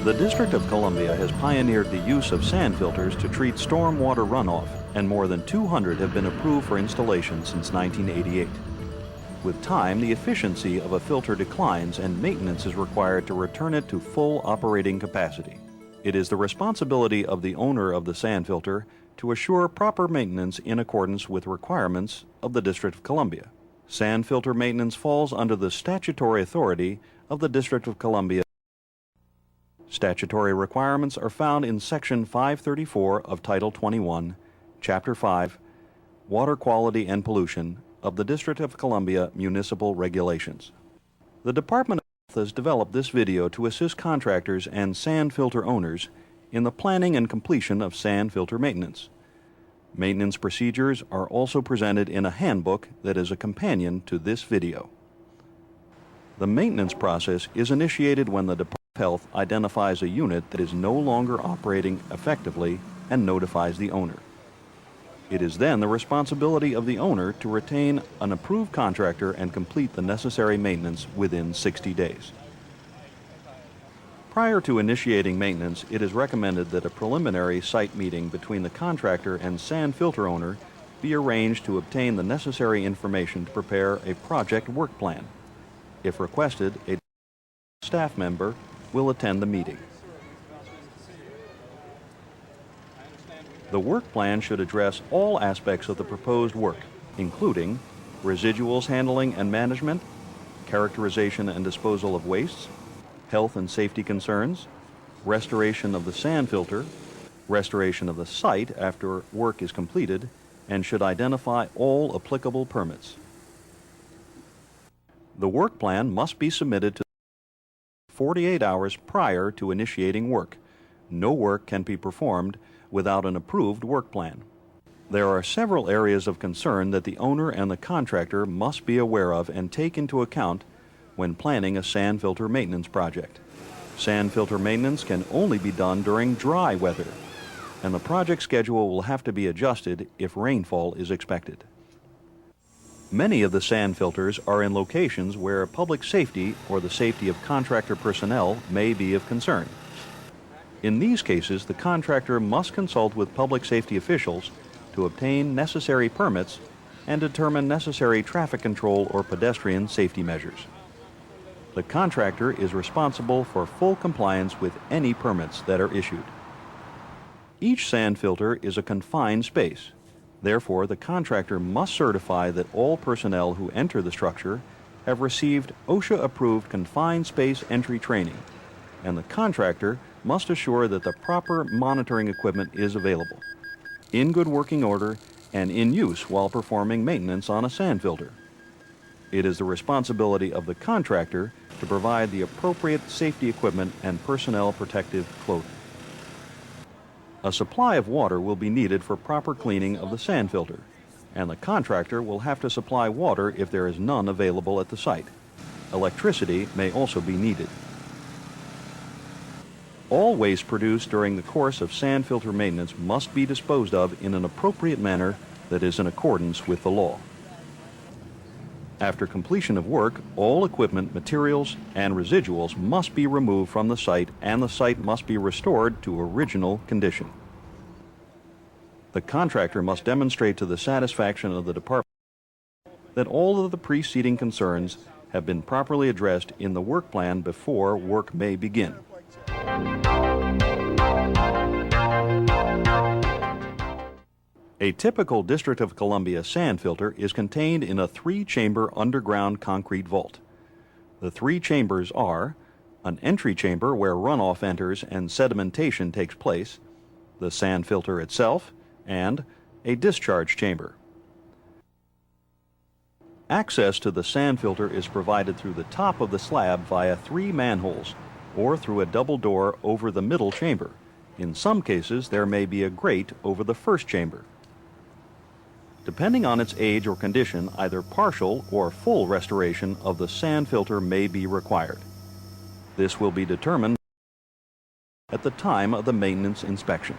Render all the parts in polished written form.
The District of Columbia has pioneered the use of sand filters to treat stormwater runoff, and more than 200 have been approved for installation since 1988. With time, the efficiency of a filter declines and maintenance is required to return it to full operating capacity. It is the responsibility of the owner of the sand filter to assure proper maintenance in accordance with requirements of the District of Columbia. Sand filter maintenance falls under the statutory authority of the District of Columbia. Statutory requirements are found in Section 534 of Title 21, Chapter 5, Water Quality and Pollution of the District of Columbia Municipal Regulations. The Department of Health has developed this video to assist contractors and sand filter owners in the planning and completion of sand filter maintenance. Maintenance procedures are also presented in a handbook that is a companion to this video. The maintenance process is initiated when the Department of Health identifies a unit that is no longer operating effectively and notifies the owner. It is then the responsibility of the owner to retain an approved contractor and complete the necessary maintenance within 60 days. Prior to initiating maintenance, it is recommended that a preliminary site meeting between the contractor and sand filter owner be arranged to obtain the necessary information to prepare a project work plan. If requested, a staff member will attend the meeting. The work plan should address all aspects of the proposed work, including residuals handling and management, characterization and disposal of wastes, health and safety concerns, restoration of the sand filter, restoration of the site after work is completed, and should identify all applicable permits. The work plan must be submitted to 48 hours prior to initiating work. No work can be performed without an approved work plan. There are several areas of concern that the owner and the contractor must be aware of and take into account when planning a sand filter maintenance project. Sand filter maintenance can only be done during dry weather, and the project schedule will have to be adjusted if rainfall is expected. Many of the sand filters are in locations where public safety or the safety of contractor personnel may be of concern. In these cases, the contractor must consult with public safety officials to obtain necessary permits and determine necessary traffic control or pedestrian safety measures. The contractor is responsible for full compliance with any permits that are issued. Each sand filter is a confined space. Therefore, the contractor must certify that all personnel who enter the structure have received OSHA-approved confined space entry training, and the contractor must assure that the proper monitoring equipment is available, in good working order, and in use while performing maintenance on a sand filter. It is the responsibility of the contractor to provide the appropriate safety equipment and personnel protective clothing. A supply of water will be needed for proper cleaning of the sand filter, and the contractor will have to supply water if there is none available at the site. Electricity may also be needed. All waste produced during the course of sand filter maintenance must be disposed of in an appropriate manner that is in accordance with the law. After completion of work, all equipment, materials, and residuals must be removed from the site, and the site must be restored to original condition. The contractor must demonstrate to the satisfaction of the department that all of the preceding concerns have been properly addressed in the work plan before work may begin. A typical District of Columbia sand filter is contained in a 3-chamber underground concrete vault. The 3 chambers are an entry chamber where runoff enters and sedimentation takes place, the sand filter itself, and a discharge chamber. Access to the sand filter is provided through the top of the slab via 3 manholes or through a double door over the middle chamber. In some cases, there may be a grate over the first chamber. Depending on its age or condition, either partial or full restoration of the sand filter may be required. This will be determined at the time of the maintenance inspection.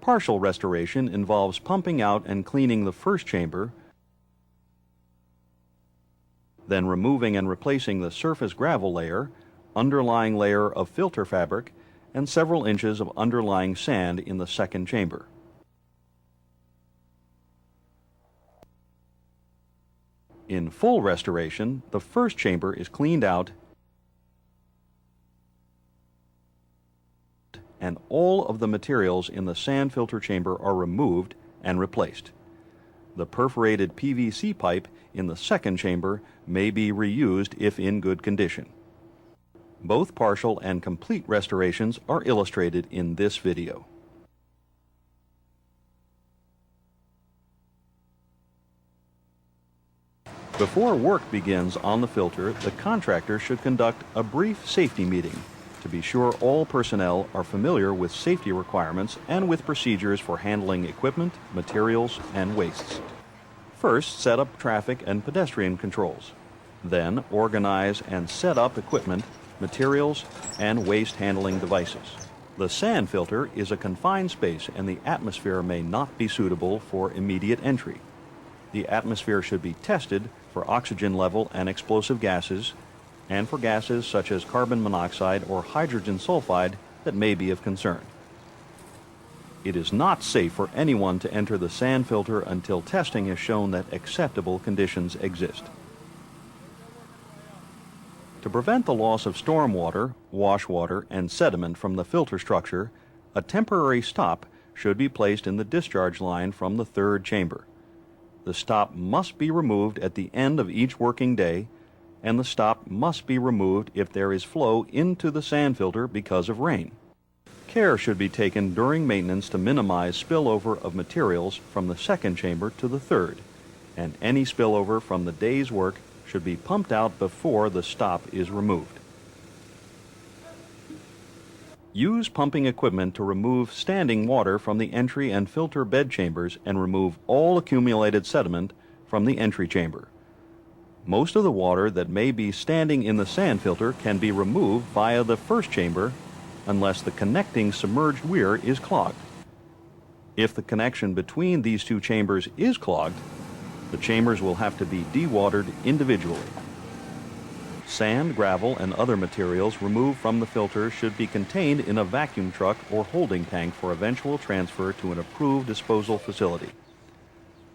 Partial restoration involves pumping out and cleaning the first chamber, then removing and replacing the surface gravel layer, underlying layer of filter fabric, and several inches of underlying sand in the second chamber. In full restoration, the first chamber is cleaned out and all of the materials in the sand filter chamber are removed and replaced. The perforated PVC pipe in the second chamber may be reused if in good condition. Both partial and complete restorations are illustrated in this video. Before work begins on the filter, the contractor should conduct a brief safety meeting to be sure all personnel are familiar with safety requirements and with procedures for handling equipment, materials, and wastes. First, set up traffic and pedestrian controls. Then, organize and set up equipment, materials, and waste handling devices. The sand filter is a confined space and the atmosphere may not be suitable for immediate entry. The atmosphere should be tested for oxygen level and explosive gases, and for gases such as carbon monoxide or hydrogen sulfide that may be of concern. It is not safe for anyone to enter the sand filter until testing has shown that acceptable conditions exist. To prevent the loss of stormwater, wash water, and sediment from the filter structure, a temporary stop should be placed in the discharge line from the third chamber. The stop must be removed at the end of each working day, and the stop must be removed if there is flow into the sand filter because of rain. Care should be taken during maintenance to minimize spillover of materials from the second chamber to the third, and any spillover from the day's work should be pumped out before the stop is removed. Use pumping equipment to remove standing water from the entry and filter bed chambers and remove all accumulated sediment from the entry chamber. Most of the water that may be standing in the sand filter can be removed via the first chamber unless the connecting submerged weir is clogged. If the connection between these two chambers is clogged, the chambers will have to be dewatered individually. Sand, gravel, and other materials removed from the filter should be contained in a vacuum truck or holding tank for eventual transfer to an approved disposal facility.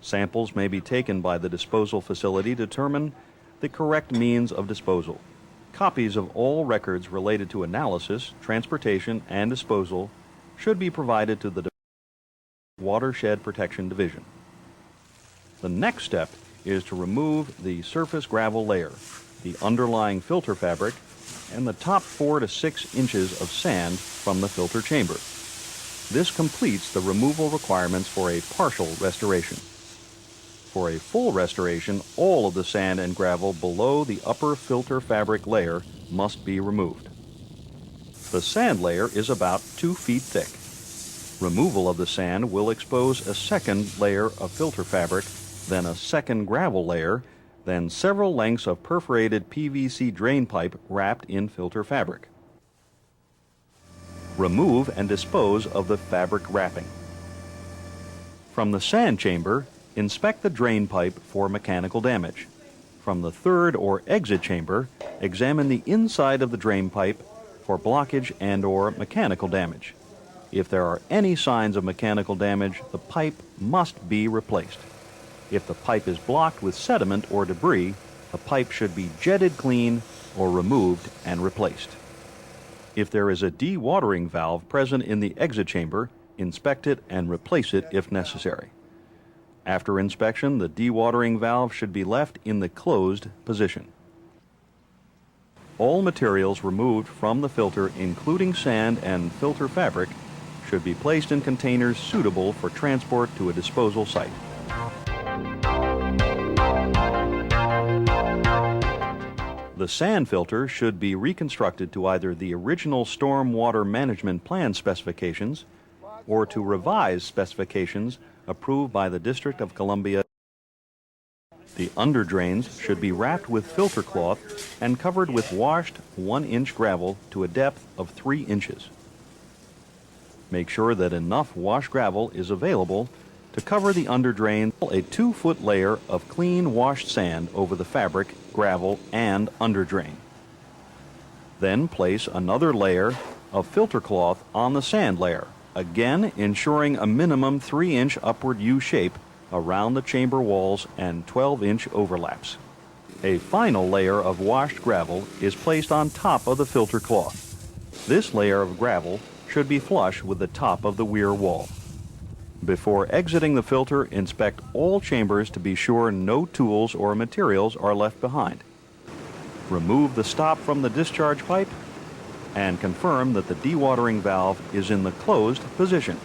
Samples may be taken by the disposal facility to determine the correct means of disposal. Copies of all records related to analysis, transportation, and disposal should be provided to the Watershed Protection Division. The next step is to remove the surface gravel layer, the underlying filter fabric, and the top 4 to 6 inches of sand from the filter chamber. This completes the removal requirements for a partial restoration. For a full restoration, all of the sand and gravel below the upper filter fabric layer must be removed. The sand layer is about 2 feet thick. Removal of the sand will expose a second layer of filter fabric, then a second gravel layer, then several lengths of perforated PVC drain pipe wrapped in filter fabric. Remove and dispose of the fabric wrapping. From the sand chamber, inspect the drain pipe for mechanical damage. From the third or exit chamber, examine the inside of the drain pipe for blockage and/or mechanical damage. If there are any signs of mechanical damage, the pipe must be replaced. If the pipe is blocked with sediment or debris, the pipe should be jetted clean or removed and replaced. If there is a dewatering valve present in the exit chamber, inspect it and replace it if necessary. After inspection, the dewatering valve should be left in the closed position. All materials removed from the filter, including sand and filter fabric, should be placed in containers suitable for transport to a disposal site. The sand filter should be reconstructed to either the original Stormwater Management Plan specifications or to revised specifications approved by the District of Columbia. The underdrains should be wrapped with filter cloth and covered with washed 1-inch gravel to a depth of 3 inches. Make sure that enough washed gravel is available to cover the underdrain. A 2-foot layer of clean washed sand over the fabric, gravel, and underdrain. Then place another layer of filter cloth on the sand layer, again ensuring a minimum 3-inch upward U shape around the chamber walls and 12-inch overlaps. A final layer of washed gravel is placed on top of the filter cloth. This layer of gravel should be flush with the top of the weir wall. Before exiting the filter, inspect all chambers to be sure no tools or materials are left behind. Remove the stop from the discharge pipe and confirm that the dewatering valve is in the closed position.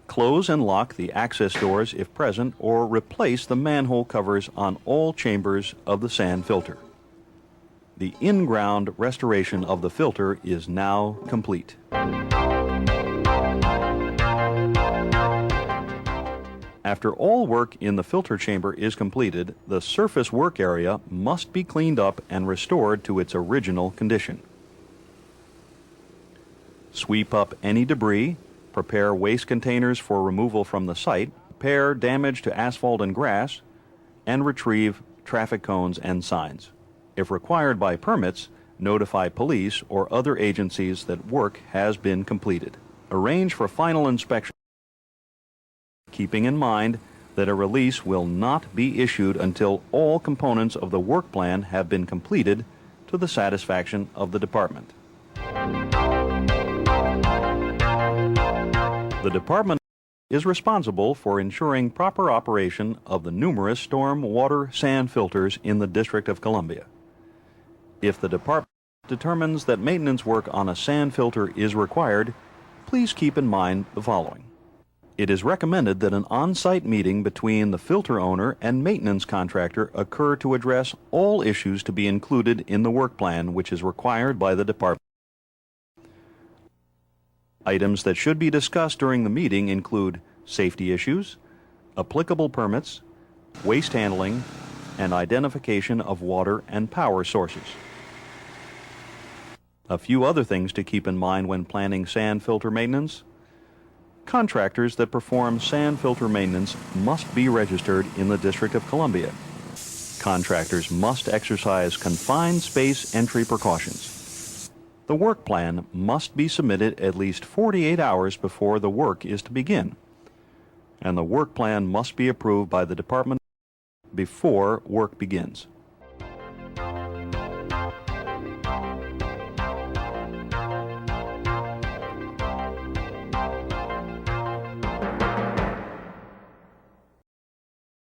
Close and lock the access doors if present, or replace the manhole covers on all chambers of the sand filter. The in-ground restoration of the filter is now complete. After all work in the filter chamber is completed, the surface work area must be cleaned up and restored to its original condition. Sweep up any debris, prepare waste containers for removal from the site, repair damage to asphalt and grass, and retrieve traffic cones and signs. If required by permits, notify police or other agencies that work has been completed. Arrange for final inspection, keeping in mind that a release will not be issued until all components of the work plan have been completed to the satisfaction of the department. The department is responsible for ensuring proper operation of the numerous storm water sand filters in the District of Columbia. If the department determines that maintenance work on a sand filter is required, please keep in mind the following. It is recommended that an on-site meeting between the filter owner and maintenance contractor occur to address all issues to be included in the work plan, which is required by the department. Items that should be discussed during the meeting include safety issues, applicable permits, waste handling, and identification of water and power sources. A few other things to keep in mind when planning sand filter maintenance. Contractors that perform sand filter maintenance must be registered in the District of Columbia. Contractors must exercise confined space entry precautions. The work plan must be submitted at least 48 hours before the work is to begin, and the work plan must be approved by the department before work begins.